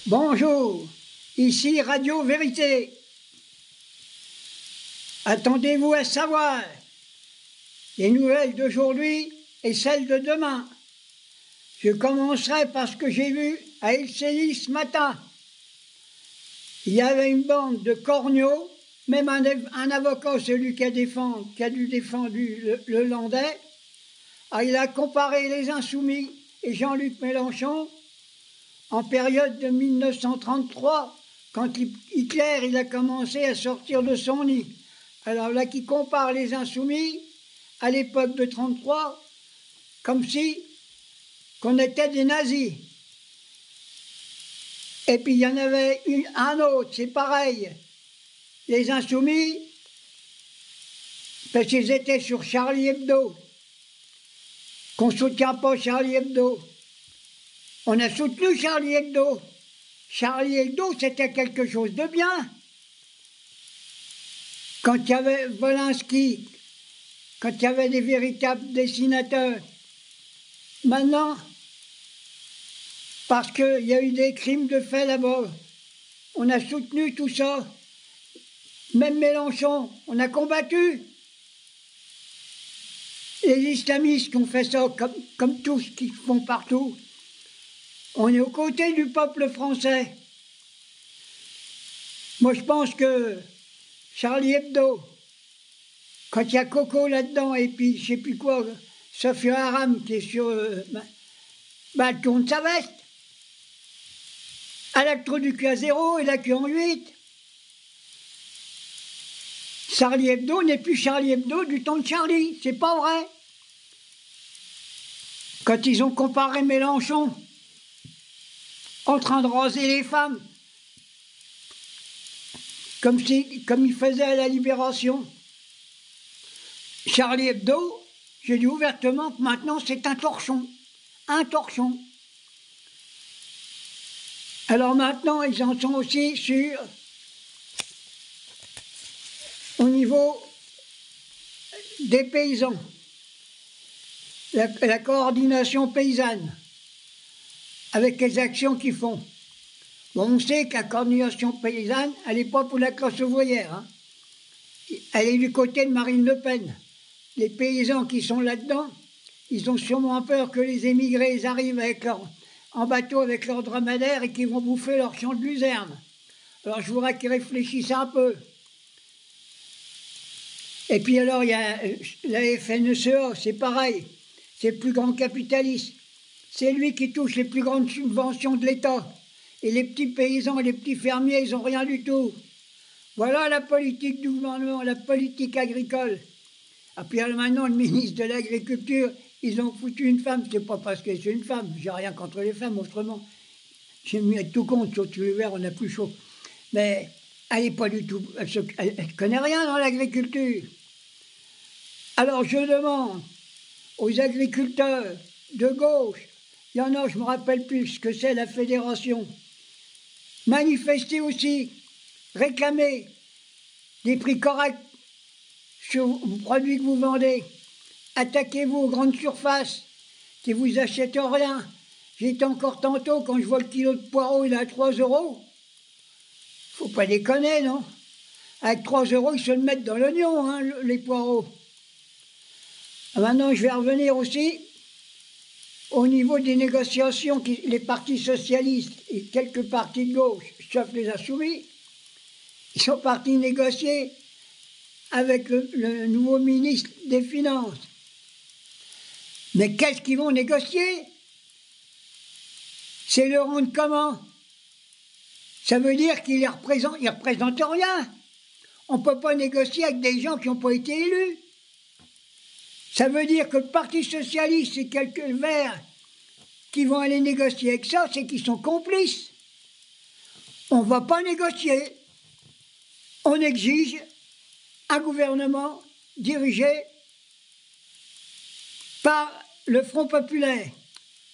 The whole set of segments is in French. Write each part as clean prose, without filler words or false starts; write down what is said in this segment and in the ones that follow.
Bonjour, ici Radio Vérité. Attendez-vous à savoir les nouvelles d'aujourd'hui et celles de demain. Je commencerai par ce que j'ai vu à Helsinki ce matin. Il y avait une bande de corneaux, même un avocat, celui qui a dû défendre le Landais, il a comparé les Insoumis et Jean-Luc Mélenchon en période de 1933, quand Hitler il a commencé à sortir de son nid. Alors là, qui compare les Insoumis à l'époque de 1933, comme si qu'on était des nazis. Et puis il y en avait un autre, c'est pareil. Les Insoumis, parce qu'ils étaient sur Charlie Hebdo, qu'on ne soutient pas Charlie Hebdo. On a soutenu Charlie Hebdo. Charlie Hebdo, c'était quelque chose de bien. Quand il y avait Volinsky, quand il y avait des véritables dessinateurs. Maintenant, parce qu'il y a eu des crimes de fait là-bas, on a soutenu tout ça. Même Mélenchon, on a combattu. Les islamistes qui ont fait ça, comme tous qui font partout. On est aux côtés du peuple français. Moi, je pense que Charlie Hebdo, quand il y a Coco là-dedans, et puis je ne sais plus quoi, Sophia Aram qui est sur... elle tourne sa veste. Elle a le trou du cul à 0 et la queue en 8. Charlie Hebdo n'est plus Charlie Hebdo du temps de Charlie, c'est pas vrai. Quand ils ont comparé Mélenchon en train de raser les femmes, comme il faisait à la Libération. Charlie Hebdo, je dis ouvertement que maintenant c'est un torchon. Un torchon. Alors maintenant, ils en sont aussi sur, au niveau des paysans, la coordination paysanne, avec les actions qu'ils font. Bon, on sait que la coordination paysanne, elle n'est pas pour la classe ouvrière. Hein. Elle est du côté de Marine Le Pen. Les paysans qui sont là-dedans, ils ont sûrement peur que les émigrés arrivent en bateau avec leur dromadaire et qu'ils vont bouffer leur champ de luzerne. Alors je voudrais qu'ils réfléchissent un peu. Et puis alors, il y a la FNSEA, c'est pareil. C'est le plus grand capitaliste. C'est lui qui touche les plus grandes subventions de l'État. Et les petits paysans et les petits fermiers, ils n'ont rien du tout. Voilà la politique du gouvernement, la politique agricole. Et puis maintenant, le ministre de l'Agriculture, ils ont foutu une femme. C'est pas parce que c'est une femme, j'ai rien contre les femmes, autrement. J'ai mis être tout compte, surtout l'hiver, on a plus chaud. Mais elle n'est pas du tout... Elle ne connaît rien dans l'agriculture. Alors je demande aux agriculteurs de gauche, il y en a, je ne me rappelle plus ce que c'est la fédération, manifestez aussi, réclamez des prix corrects sur vos produits que vous vendez. Attaquez-vous aux grandes surfaces qui vous achètent rien. J'étais encore tantôt, quand je vois le kilo de poireaux, il est à 3 €. Faut pas déconner, non? Avec 3 €, ils se le mettent dans l'oignon, hein, les poireaux. Maintenant, je vais revenir aussi au niveau des négociations, les partis socialistes et quelques partis de gauche, sauf les Insoumis, ils sont partis négocier avec le nouveau ministre des Finances. Mais qu'est-ce qu'ils vont négocier? C'est le rendre comment? Ça veut dire qu'ils ne représentent rien. On ne peut pas négocier avec des gens qui n'ont pas été élus. Ça veut dire que le Parti socialiste et quelques verts qui vont aller négocier avec ça, c'est qu'ils sont complices. On ne va pas négocier. On exige un gouvernement dirigé par le Front populaire.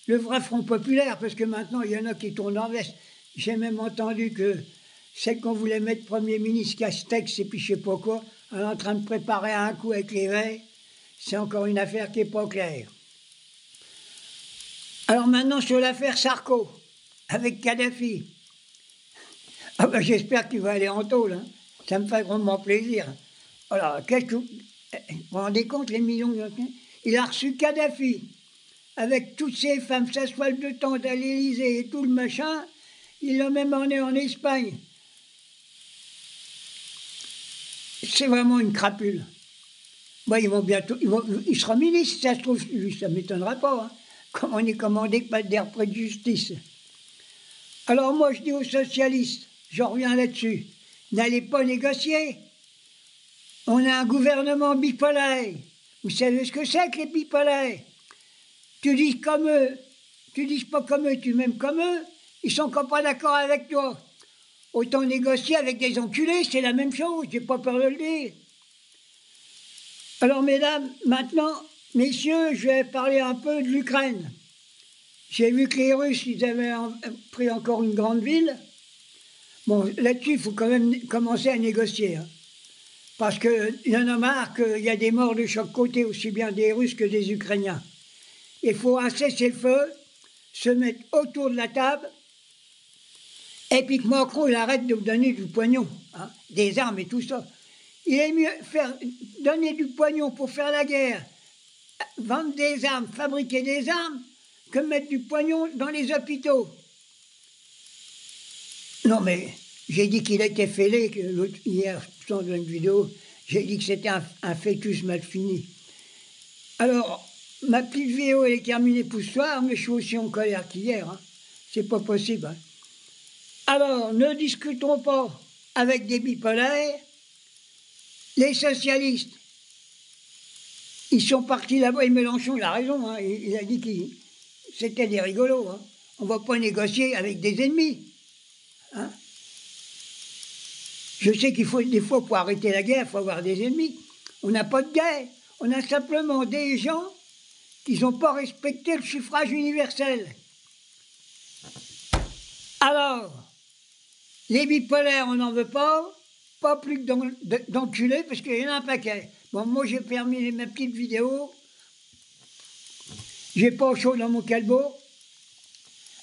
Le vrai Front populaire, parce que maintenant, il y en a qui tournent en veste. J'ai même entendu que celle qu'on voulait mettre Premier ministre Castex et puis je ne sais pas quoi, elle est en train de préparer un coup avec les Verts. C'est encore une affaire qui n'est pas claire. Alors maintenant, sur l'affaire Sarko, avec Kadhafi, Ah ben j'espère qu'il va aller en tôle, hein. Ça me fait grandement plaisir. Alors, vous vous rendez compte, les millions de... Il a reçu Kadhafi, avec toutes ces femmes, ça soit le temps à l'Élysée et tout le machin, il l'a même emmené en Espagne. C'est vraiment une crapule. Moi, ils vont bientôt... il sera ministre, si ça se trouve, lui, ça ne m'étonnera pas. Hein. Comme on est commandé que pas de près de justice. Alors moi, je dis aux socialistes, j'en reviens là-dessus, n'allez pas négocier. On a un gouvernement bipolaire. Vous savez ce que c'est que les bipolaires? Tu dis comme eux, tu dis pas comme eux, tu m'aimes comme eux, ils sont encore pas d'accord avec toi. Autant négocier avec des enculés, c'est la même chose, j'ai pas peur de le dire. Alors mesdames, maintenant, messieurs, je vais parler un peu de l'Ukraine. J'ai vu que les Russes, ils avaient pris encore une grande ville. Bon, là-dessus, il faut quand même commencer à négocier. Hein. Parce qu'il y en a marre qu'il y a des morts de chaque côté, aussi bien des Russes que des Ukrainiens. Il faut un cessez-le-feu, se mettre autour de la table, et puis que Macron il arrête de vous donner du pognon, hein, des armes et tout ça. Il est mieux donner du pognon pour faire la guerre, vendre des armes, fabriquer des armes, que mettre du pognon dans les hôpitaux. Non mais, j'ai dit qu'il était fêlé, hier, dans une vidéo, j'ai dit que c'était un fœtus mal fini. Alors, ma petite vidéo elle est terminée pour ce soir, mais je suis aussi en colère qu'hier. Hein. C'est pas possible. Hein. Alors, ne discutons pas avec des bipolaires. Les socialistes, ils sont partis là-bas, et Mélenchon, il a raison, hein, il a dit que c'était des rigolos. Hein. On ne va pas négocier avec des ennemis. Hein. Je sais qu'il faut, des fois, pour arrêter la guerre, il faut avoir des ennemis. On n'a pas de guerre. On a simplement des gens qui n'ont pas respecté le suffrage universel. Alors, les bipolaires, on n'en veut pas plus que d'enculés, parce qu'il y en a un paquet. Bon, moi, j'ai terminé ma petite vidéo. J'ai pas chaud dans mon calbo.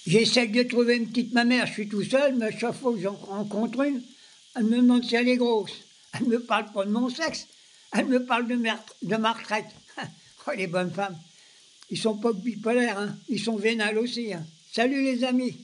J'essaie de trouver une petite mamère, je suis tout seul, mais à chaque fois que j'en rencontre une, elle me demande si elle est grosse. Elle ne me parle pas de mon sexe, elle me parle de ma retraite. Oh, les bonnes femmes, ils sont pas bipolaires, hein. Ils sont vénales aussi. Hein. Salut les amis.